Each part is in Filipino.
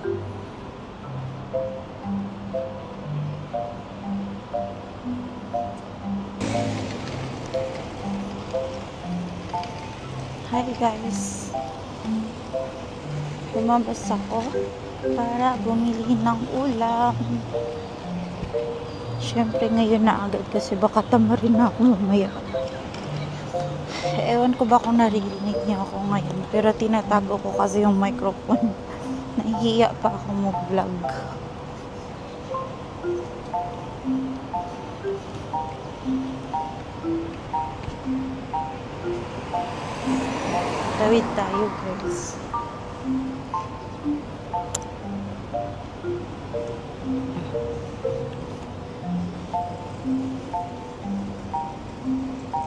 Hi guys, lumabas ako para bumili ng ulam. Syempre ngayon na agad kasi baka tamarin na ako mamaya. Ewan ko ba kung naririnig niya ako ngayon, pero tinatago ko kasi yung microphone. Nahihiya pa ako mag-vlog. Tawid tayo guys.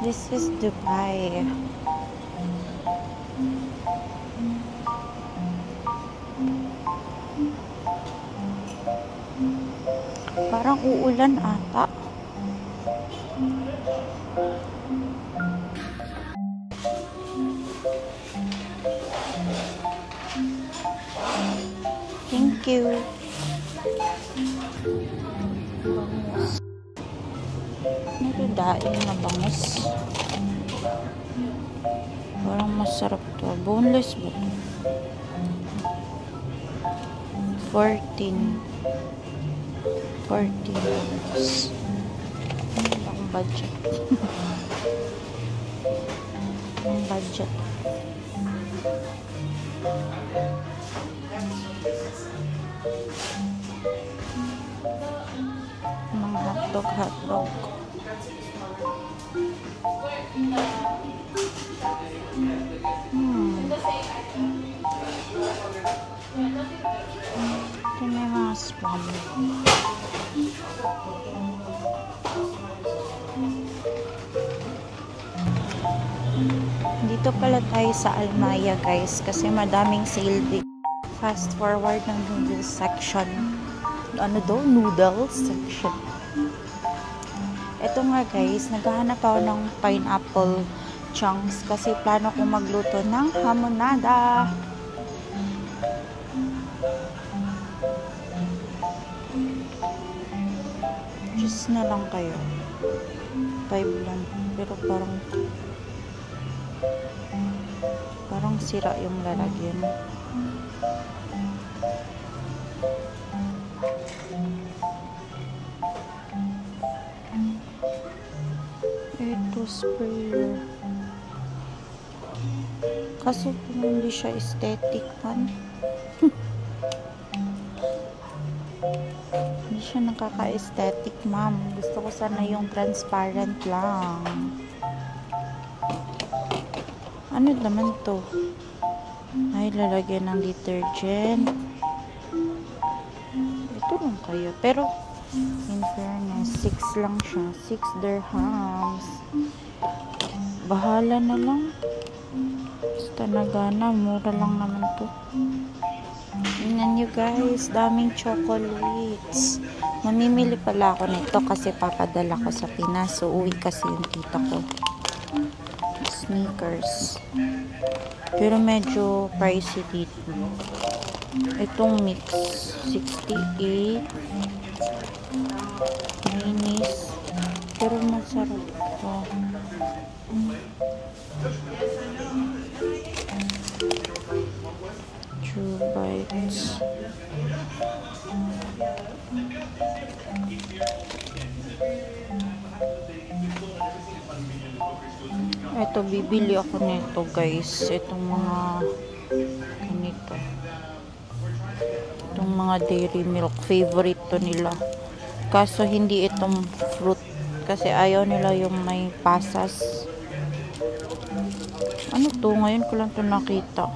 This is Dubai. Parang uulan ata. Thank you. Bangus. Daing na bangus. Parang masarap to. Boneless ba to? 14 bangus. Ang budget. Ang budget. Mga hotdog. Ito na yung mga spam. Dito pala tayo sa Almaya guys kasi madaming sale din. Fast forward ng noodles section. Ano daw? Noodles section. Ito nga guys, naghahanap ako ng pineapple chunks kasi plano kong magluto ng hamonada. Just na lang kayo. 5 lang. Pero parang sira yung lalagyan. Ito sprayer. Kaso hindi siya aesthetic man. Hindi siya nakaka-aesthetic, ma'am. Gusto ko sana yung transparent lang. Ano naman to? Ay, lalagyan ng detergent. Ito lang kayo. Pero, in fairness, 6 lang siya. 6 dirhams. Bahala na lang. Basta nagana. Mura lang naman to. Tingnan nyo guys, daming chocolates. Mamimili pala ako nito kasi papadala ko sa Pinas. So, uwi kasi yung tita ko. Sneakers. Pero medyo pricey dito. Itong mix, 68. Minis. Pero masarap ito. True bites. Ito, bibili ako nito guys. Itong mga ganito. Itong mga dairy milk. Favorite to nila. Kaso hindi itong fruit. Kasi ayaw nila yung may pasas. Ano to? Ngayon ko lang to nakita.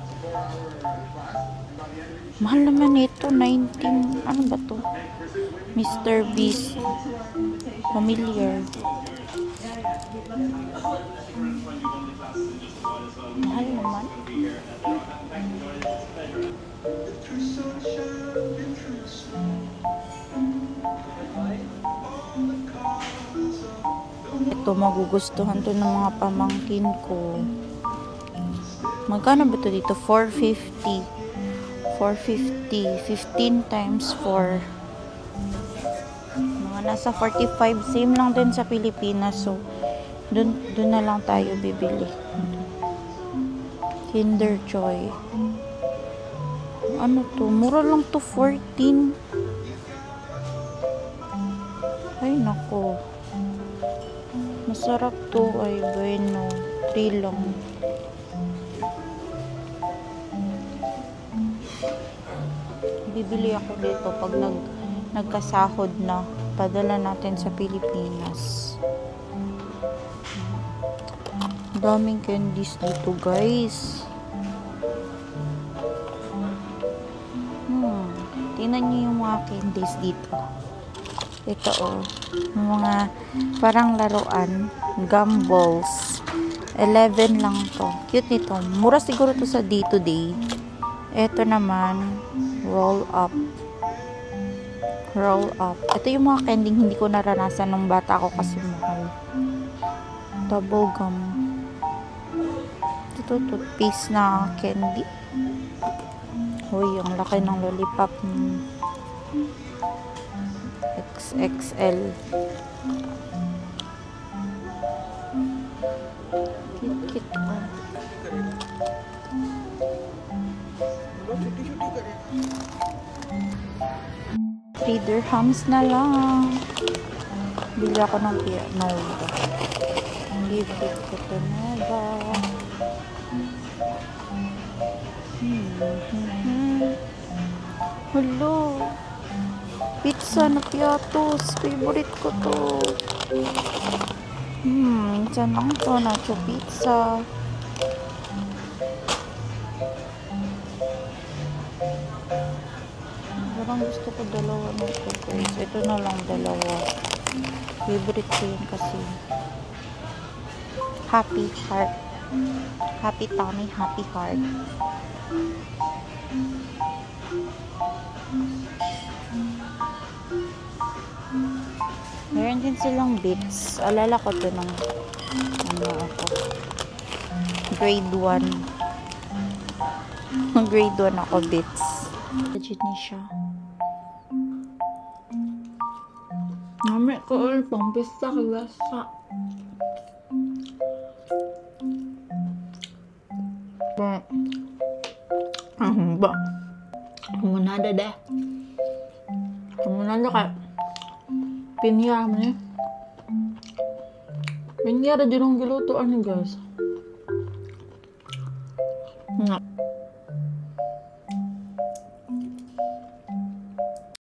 Mahal naman ito, 19. Ano ba to? Mr. Beast. Familiar. Mahal naman. Ito, magugustuhan to ng mga pamangkin ko. Magkano ba to dito? 450. 450. 15 times 4. Mga nasa 45. Same lang din sa Pilipinas. So, dun na lang tayo bibili. Kinder Joy. Ano to? Mura lang to, 14. Ay, nako. Masarap to. Ay, bueno. 3 lang. Bibili ako dito pag nagkasahod na. Padala natin sa Pilipinas. Daming candies dito, guys. Tingnan nyo yung mga candies dito. Ito, oh. Mga parang laruan. Gumballs. 11 lang to. Cute nito. Mura siguro to sa day-to-day. Ito naman, roll up. Roll up. Ito yung mga candy hindi ko naranasan nung bata ako kasi mahal. Double gum. Ito, toothpaste na candy. Uy, ang laki ng lollipop. XXL. Kit-kit. $3 na lang. Bili ako ng piano. Bibig ko ito na ba? Hello. Pizza na piatos. Favorite ko to. Minsan lang to. Nacho pizza. Parang gusto ko dalawa nito, guys. Ito na lang dalawa. Favorite ko yun kasi. Happy heart. Happy tummy, happy heart. Meron din silang bits. Alala ko to ng ako. Grade 1. Grade 1 ako bits. Legit ni siya. Mami ko ulit pang pista kilasa. Ba? Kumunada deh. Kumunada ka. Pinya mo niya. Pinya ra dyan ang gilutoan ni guys.